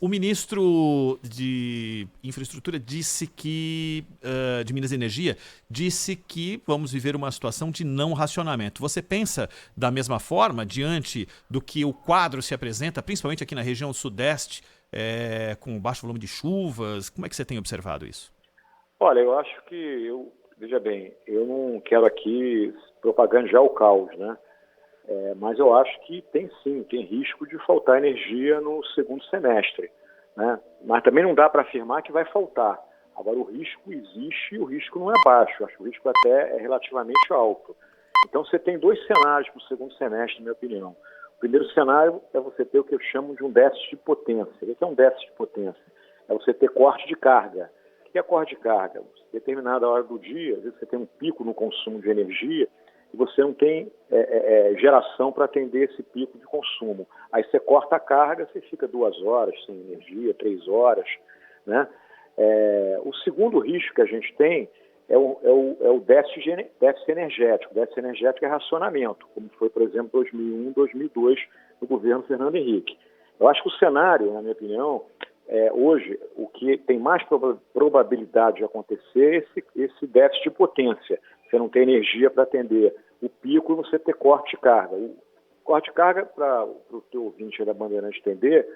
O ministro de Infraestrutura disse de Minas e Energia, disse que vamos viver uma situação de não racionamento. Você pensa da mesma forma, diante do que o quadro se apresenta, principalmente aqui na região Sudeste, com baixo volume de chuvas? Como é que você tem observado isso? Olha, eu acho que veja bem, eu não quero aqui propagandear o caos, né? Mas eu acho que tem sim, tem risco de faltar energia no segundo semestre, né? Mas também não dá para afirmar que vai faltar. Agora, o risco existe e o risco não é baixo, eu acho que o risco até é relativamente alto. Então, você tem dois cenários para o segundo semestre, na minha opinião. O primeiro cenário é você ter o que eu chamo de um déficit de potência. O que é um déficit de potência? É você ter corte de carga. O que é corte de carga? Determinada hora do dia, às vezes você tem um pico no consumo de energia e você não tem geração para atender esse pico de consumo. Aí você corta a carga, você fica 2 horas sem energia, 3 horas, né? O segundo risco que a gente tem é o déficit energético. O déficit energético é racionamento, como foi, por exemplo, 2001, 2002, no governo Fernando Henrique. Eu acho que o cenário, na minha opinião, hoje, o que tem mais probabilidade de acontecer é esse déficit de potência. Você não tem energia para atender o pico e você ter corte de carga. O corte de carga, para o teu ouvinte da Bandeirante entender,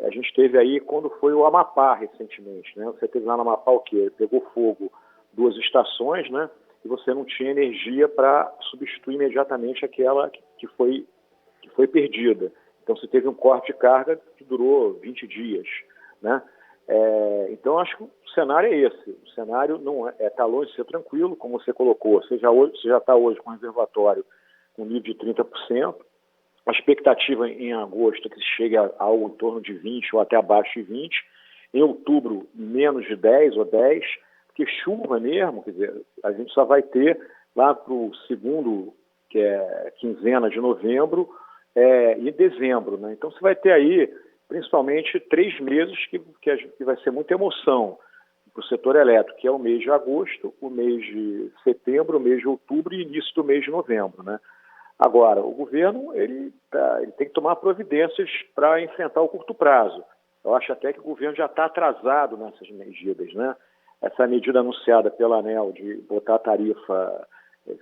a gente teve aí quando foi o Amapá recentemente, né? Você teve lá no Amapá o quê? Pegou fogo 2 estações, né? E você não tinha energia para substituir imediatamente aquela que foi perdida. Então você teve um corte de carga que durou 20 dias, né? Então acho que o cenário é esse. O cenário não está longe de ser tranquilo, como você colocou. Você já está hoje com um reservatório com nível de 30%. A expectativa em agosto é que chegue a algo em torno de 20 ou até abaixo de 20. Em outubro, menos de 10 ou 10, porque chuva mesmo, quer dizer, a gente só vai ter lá para o segundo, que é quinzena de novembro, e dezembro, né? Então você vai ter aí, principalmente, 3 meses que vai ser muita emoção para o setor elétrico, que é o mês de agosto, o mês de setembro, o mês de outubro e início do mês de novembro, né? Agora, o governo ele tem que tomar providências para enfrentar o curto prazo. Eu acho até que o governo já está atrasado nessas medidas, né? Essa medida anunciada pela ANEEL de botar a tarifa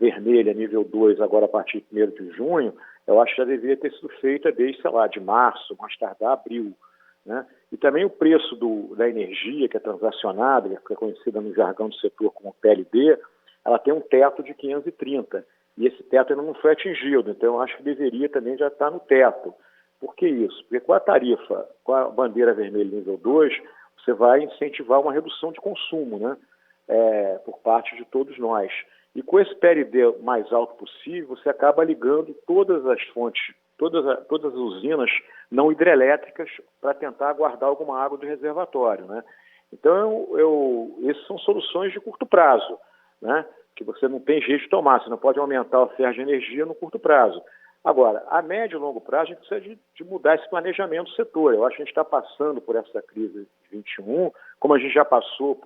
vermelha, nível 2, agora a partir de 1º de junho, eu acho que já deveria ter sido feita desde, sei lá, de março, mais tardar abril, né? E também o preço da energia, que é transacionada, que é conhecida no jargão do setor como PLD, ela tem um teto de 530. E esse teto ainda não foi atingido, então eu acho que deveria também já estar no teto. Por que isso? Porque com a tarifa, com a bandeira vermelha nível 2, você vai incentivar uma redução de consumo, né? Por parte de todos nós. E com esse PLD mais alto possível, você acaba ligando todas as fontes, todas as usinas não hidrelétricas para tentar guardar alguma água do reservatório, né? Então, essas são soluções de curto prazo, né? Que você não tem jeito de tomar, você não pode aumentar a oferta de energia no curto prazo. Agora, a médio e longo prazo, a gente precisa de mudar esse planejamento do setor. Eu acho que a gente está passando por essa crise de 21, como a gente já passou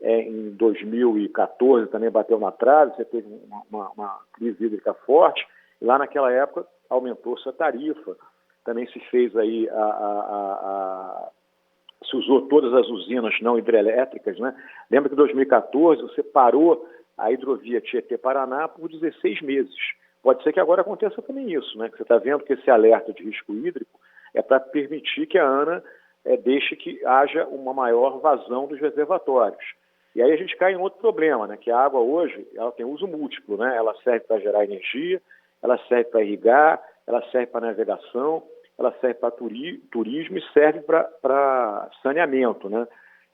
em 2014, também bateu na trave, você teve uma crise hídrica forte, e lá naquela época aumentou-se a tarifa. Também se fez aí se usou todas as usinas não hidrelétricas, né? Lembra que em 2014 você parou a hidrovia Tietê-Paraná por 16 meses. Pode ser que agora aconteça também isso, né? Que você está vendo que esse alerta de risco hídrico é para permitir que a ANA deixe que haja uma maior vazão dos reservatórios. E aí a gente cai em outro problema, né? Que a água hoje ela tem uso múltiplo, né? Ela serve para gerar energia, ela serve para irrigar, ela serve para navegação, ela serve para turismo e serve para saneamento, né?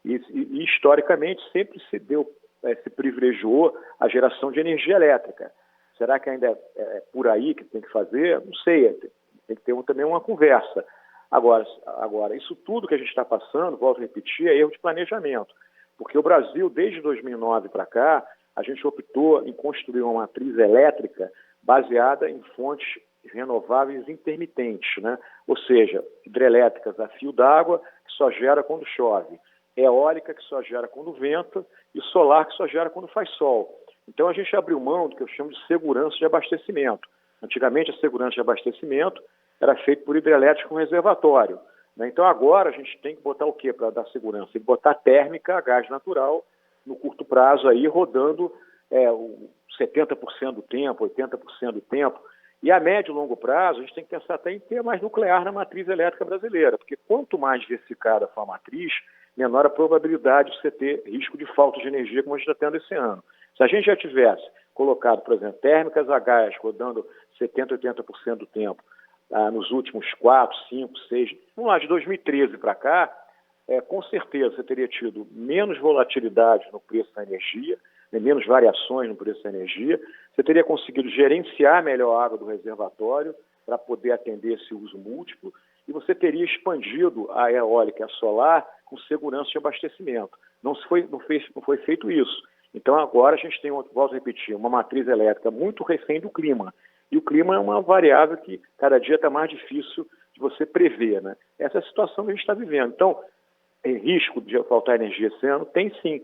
E historicamente sempre se privilegiou a geração de energia elétrica. Será que ainda é por aí que tem que fazer? Não sei, tem que ter também uma conversa. Agora, isso tudo que a gente está passando, volto a repetir, é erro de planejamento. Porque o Brasil, desde 2009 para cá, a gente optou em construir uma matriz elétrica baseada em fontes renováveis intermitentes, né? Ou seja, hidrelétricas a fio d'água, que só gera quando chove, eólica, que só gera quando venta, e solar, que só gera quando faz sol. Então a gente abriu mão do que eu chamo de segurança de abastecimento. Antigamente a segurança de abastecimento era feita por hidrelétrica com reservatório. né? Então agora a gente tem que botar o quê para dar segurança? Tem que botar térmica, gás natural, no curto prazo aí, rodando 70% do tempo, 80% do tempo. E a médio e longo prazo, a gente tem que pensar até em ter mais nuclear na matriz elétrica brasileira, porque quanto mais diversificada for a matriz, menor a probabilidade de você ter risco de falta de energia, como a gente está tendo esse ano. Se a gente já tivesse colocado, por exemplo, térmicas a gás rodando 70%, 80% do tempo, nos últimos 4, 5, 6, vamos lá, de 2013 para cá, com certeza você teria tido menos volatilidade no preço da energia, menos variações no preço da energia, você teria conseguido gerenciar melhor a água do reservatório para poder atender esse uso múltiplo e você teria expandido a eólica e a solar com segurança de abastecimento. Não foi feito isso. Então agora a gente tem, volto a repetir, uma matriz elétrica muito refém do clima. E o clima é uma variável que cada dia está mais difícil de você prever, né? Essa é a situação que a gente está vivendo. Então, risco de faltar energia esse ano? Tem sim.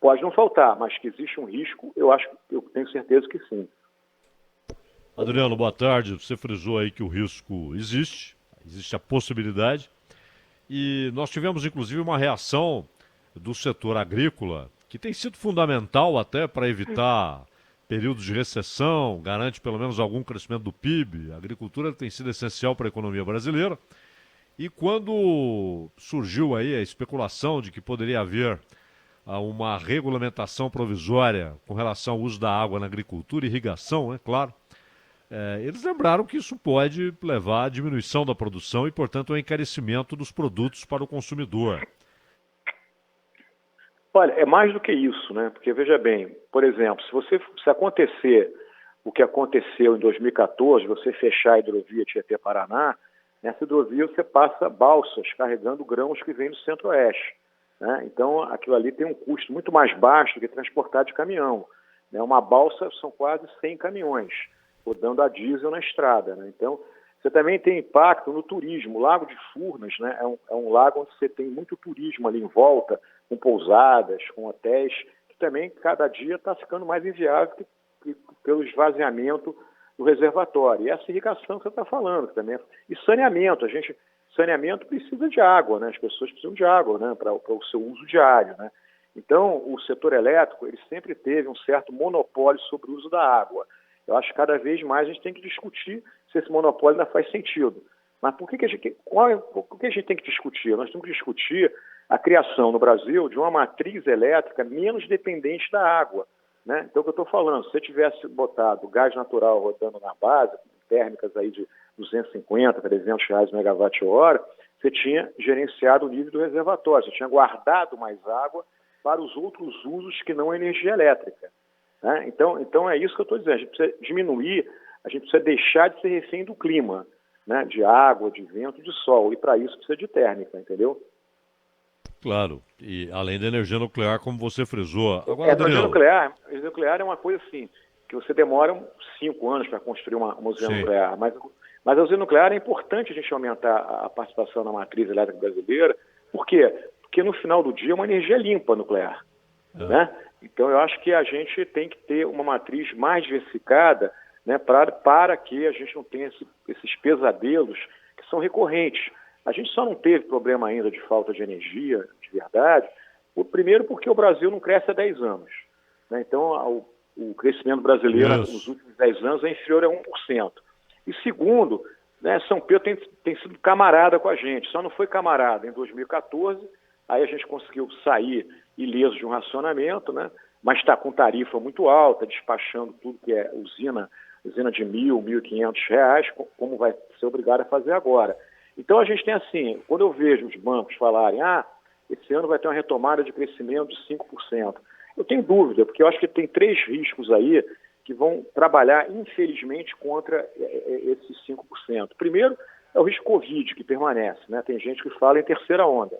Pode não faltar, mas que existe um risco, eu tenho certeza que sim. Adriano, boa tarde. Você frisou aí que o risco existe a possibilidade. E nós tivemos, inclusive, uma reação do setor agrícola, que tem sido fundamental até para evitar períodos de recessão, garante pelo menos algum crescimento do PIB. A agricultura tem sido essencial para a economia brasileira. E quando surgiu aí a especulação de que poderia haver uma regulamentação provisória com relação ao uso da água na agricultura e irrigação, é claro, eles lembraram que isso pode levar à diminuição da produção e, portanto, ao encarecimento dos produtos para o consumidor. Olha, é mais do que isso, né? Porque, veja bem, por exemplo, se acontecer o que aconteceu em 2014, você fechar a hidrovia Tietê-Paraná, nessa hidrovia você passa balsas carregando grãos que vêm do centro-oeste, né? Então, aquilo ali tem um custo muito mais baixo do que transportar de caminhão, né? Uma balsa são quase 100 caminhões rodando a diesel na estrada, né? Então, você também tem impacto no turismo. O Lago de Furnas, né, é um lago onde você tem muito turismo ali em volta, com pousadas, com hotéis, que também cada dia está ficando mais inviável pelo esvaziamento do reservatório. E essa irrigação que você está falando também. E saneamento. Saneamento precisa de água, né? As pessoas precisam de água, né, para o seu uso diário, né? Então, o setor elétrico ele sempre teve um certo monopólio sobre o uso da água. Eu acho que cada vez mais a gente tem que discutir se esse monopólio ainda faz sentido. Mas por que a gente tem que discutir? Nós temos que discutir a criação no Brasil de uma matriz elétrica menos dependente da água, né? Então, o que eu estou falando, se você tivesse botado gás natural rodando na base, térmicas aí de 250, 300 reais megawatt-hora, você tinha gerenciado o nível do reservatório, você tinha guardado mais água para os outros usos que não a energia elétrica, né? Então é isso que eu estou dizendo, a gente precisa diminuir, a gente precisa deixar de ser refém do clima, né? De água, de vento, de sol, e para isso precisa de térmica, entendeu? Claro, e além da energia nuclear, como você frisou. Agora, A Adriano... energia nuclear é uma coisa assim, que você demora 5 anos para construir uma usina Sim. nuclear, mas a usina nuclear é importante a gente aumentar a participação na matriz elétrica brasileira. Por quê? Porque no final do dia é uma energia limpa nuclear, né? Então eu acho que a gente tem que ter uma matriz mais diversificada, né, para que a gente não tenha esses pesadelos que são recorrentes. A gente só não teve problema ainda de falta de energia, de verdade, primeiro porque o Brasil não cresce há 10 anos, né? Então o crescimento brasileiro nos últimos 10 anos é inferior a 1%. E segundo, né, São Pedro tem sido camarada com a gente, só não foi camarada em 2014, aí a gente conseguiu sair ileso de um racionamento, né, mas está com tarifa muito alta, despachando tudo que é usina de R$1.000, R$1.500, como vai ser obrigado a fazer agora. Então a gente tem assim, quando eu vejo os bancos falarem, esse ano vai ter uma retomada de crescimento de 5%, eu tenho dúvida, porque eu acho que tem 3 riscos aí que vão trabalhar, infelizmente, contra esses 5%. Primeiro, é o risco Covid, que permanece, né? Tem gente que fala em terceira onda.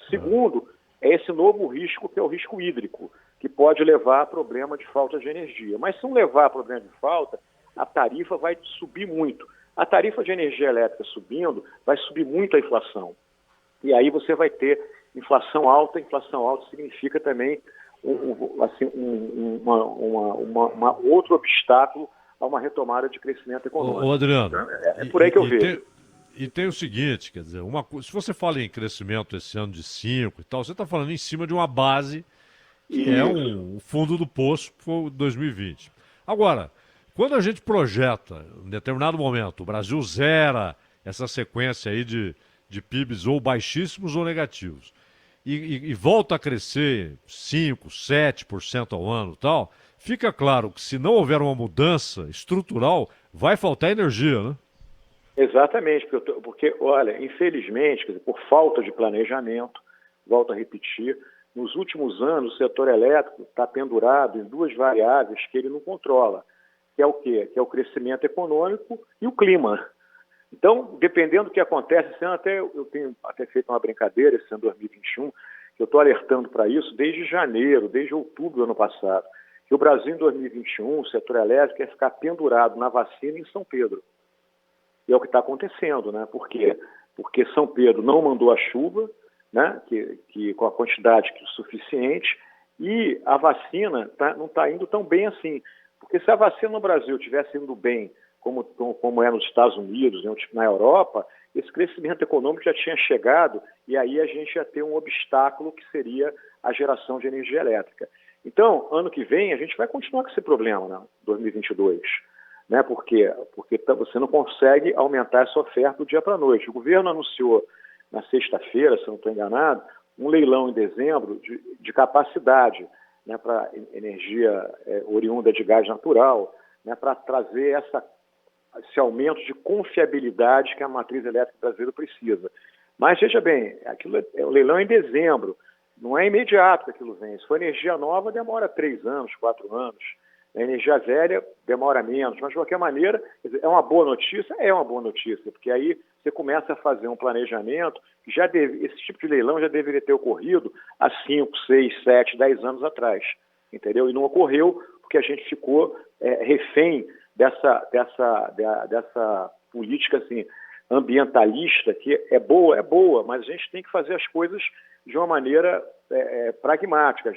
Segundo, é esse novo risco, que é o risco hídrico, que pode levar a problema de falta de energia. Mas se não levar a problema de falta, a tarifa vai subir muito. A tarifa de energia elétrica subindo, vai subir muito a inflação. E aí você vai ter inflação alta significa também outro obstáculo a uma retomada de crescimento econômico. Ô Adriano, É por aí que eu vejo. E tem o seguinte, quer dizer, se você fala em crescimento esse ano de 5 e tal, você está falando em cima de uma base que é Isso. o fundo do poço para 2020. Agora, quando a gente projeta, em determinado momento, o Brasil zera essa sequência aí de PIBs ou baixíssimos ou negativos, e volta a crescer 5, 7% ao ano e tal, fica claro que se não houver uma mudança estrutural, vai faltar energia, né? Exatamente, porque, olha, infelizmente, quer dizer, por falta de planejamento, volto a repetir, nos últimos anos o setor elétrico está pendurado em duas variáveis que ele não controla, que é o quê? Que é o crescimento econômico e o clima. Então, dependendo do que acontece, esse ano eu tenho até feito uma brincadeira, esse ano 2021, que eu estou alertando para isso desde janeiro, desde outubro do ano passado, que o Brasil em 2021, o setor elétrico, ia ficar pendurado na vacina em São Pedro. E é o que está acontecendo, né? Por quê? Porque São Pedro não mandou a chuva, né? que com a quantidade suficiente, e a vacina não está indo tão bem assim. Porque se a vacina no Brasil estivesse indo bem, como é nos Estados Unidos, na Europa, esse crescimento econômico já tinha chegado e aí a gente ia ter um obstáculo que seria a geração de energia elétrica. Então, ano que vem, a gente vai continuar com esse problema, né? 2022. Né? Por quê? Porque você não consegue aumentar essa oferta do dia para a noite. O governo anunciou na sexta-feira, se não estou enganado, um leilão em dezembro de capacidade, né, para energia oriunda de gás natural, né, para trazer esse aumento de confiabilidade que a matriz elétrica brasileira precisa. Mas, veja bem, aquilo o leilão é em dezembro, não é imediato que aquilo vem. Se for energia nova, demora 3 anos, 4 anos. A energia velha demora menos, mas de qualquer maneira, é uma boa notícia? É uma boa notícia, porque aí você começa a fazer um planejamento que esse tipo de leilão já deveria ter ocorrido há 5, 6, 7, 10 anos atrás, entendeu? E não ocorreu porque a gente ficou refém dessa política assim, ambientalista, que é boa, mas a gente tem que fazer as coisas de uma maneira pragmática.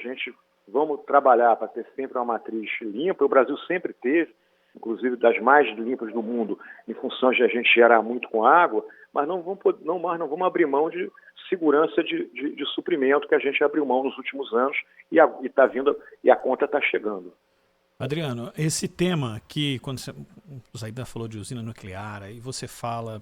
Vamos trabalhar para ter sempre uma matriz limpa. O Brasil sempre teve, inclusive das mais limpas do mundo, em função de a gente gerar muito com água, mas não vamos abrir mão de segurança de suprimento que a gente abriu mão nos últimos anos e a conta está chegando. Adriano, esse tema aqui, quando o Zaidan falou de usina nuclear, aí você fala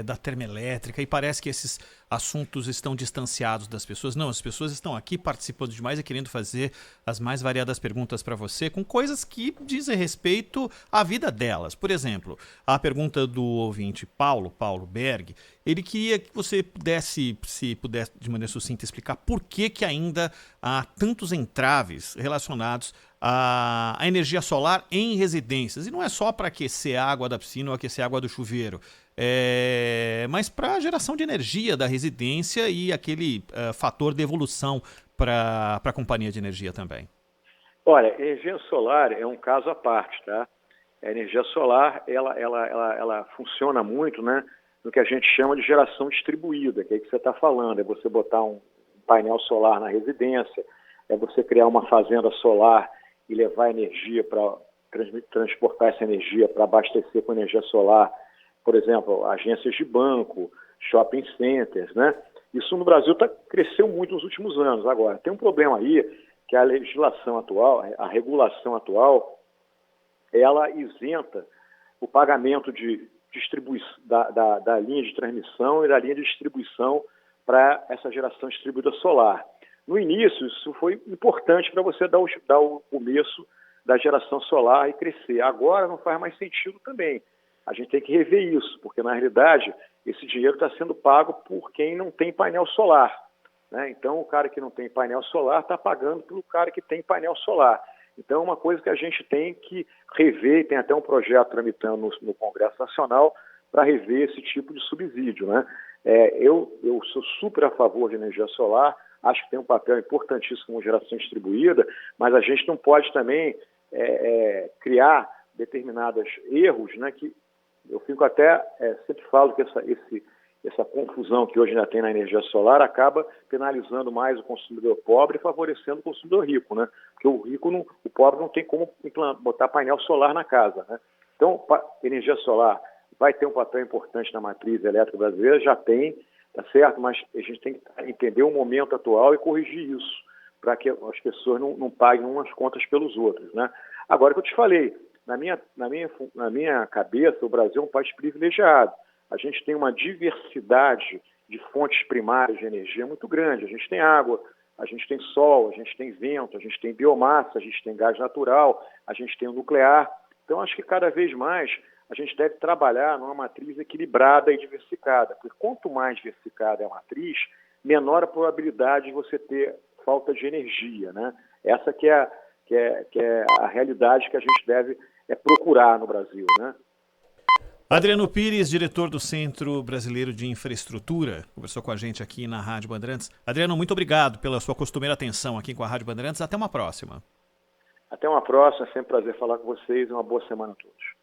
da termoelétrica e parece que esses assuntos estão distanciados das pessoas. Não, as pessoas estão aqui participando demais e querendo fazer as mais variadas perguntas para você com coisas que dizem respeito à vida delas. Por exemplo, a pergunta do ouvinte Paulo Berg, ele queria que você pudesse, se pudesse de maneira sucinta, explicar por que ainda há tantos entraves relacionados a energia solar em residências. E não é só para aquecer a água da piscina ou aquecer a água do chuveiro, mas para a geração de energia da residência e aquele fator de evolução para a companhia de energia também. Olha, a energia solar é um caso à parte, tá? A energia solar, ela funciona muito, né, no que a gente chama de geração distribuída, que é o que você está falando, é você botar um painel solar na residência, é você criar uma fazenda solar e levar energia para transportar essa energia para abastecer com energia solar, por exemplo, agências de banco, shopping centers, né? Isso no Brasil cresceu muito nos últimos anos. Agora, tem um problema aí, que a legislação atual, a regulação atual, ela isenta o pagamento da linha de transmissão e da linha de distribuição para essa geração distribuída solar. No início, isso foi importante para você dar o começo da geração solar e crescer. Agora não faz mais sentido também. A gente tem que rever isso, porque na realidade esse dinheiro está sendo pago por quem não tem painel solar, né? Então o cara que não tem painel solar está pagando pelo cara que tem painel solar. Então é uma coisa que a gente tem que rever, tem até um projeto tramitando no Congresso Nacional para rever esse tipo de subsídio, né? Eu sou super a favor de energia solar, acho que tem um papel importantíssimo como geração distribuída, mas a gente não pode também criar determinados erros, né, que eu fico até, sempre falo que essa confusão que hoje ainda tem na energia solar acaba penalizando mais o consumidor pobre e favorecendo o consumidor rico, né? Porque o pobre não tem como botar painel solar na casa, né? Então, energia solar, vai ter um papel importante na matriz elétrica brasileira, já tem, tá certo? Mas a gente tem que entender o momento atual e corrigir isso, para que as pessoas não paguem umas contas pelos outros, né? Agora, que eu te falei, na minha cabeça, o Brasil é um país privilegiado. A gente tem uma diversidade de fontes primárias de energia muito grande. A gente tem água, a gente tem sol, a gente tem vento, a gente tem biomassa, a gente tem gás natural, a gente tem o nuclear. Então, acho que cada vez mais a gente deve trabalhar numa matriz equilibrada e diversificada, porque quanto mais diversificada é a matriz, menor a probabilidade de você ter falta de energia, né? Essa que é a realidade que a gente deve procurar no Brasil, né? Adriano Pires, diretor do Centro Brasileiro de Infraestrutura, conversou com a gente aqui na Rádio Bandeirantes. Adriano, muito obrigado pela sua costumeira atenção aqui com a Rádio Bandeirantes. Até uma próxima. Até uma próxima, é sempre um prazer falar com vocês e uma boa semana a todos.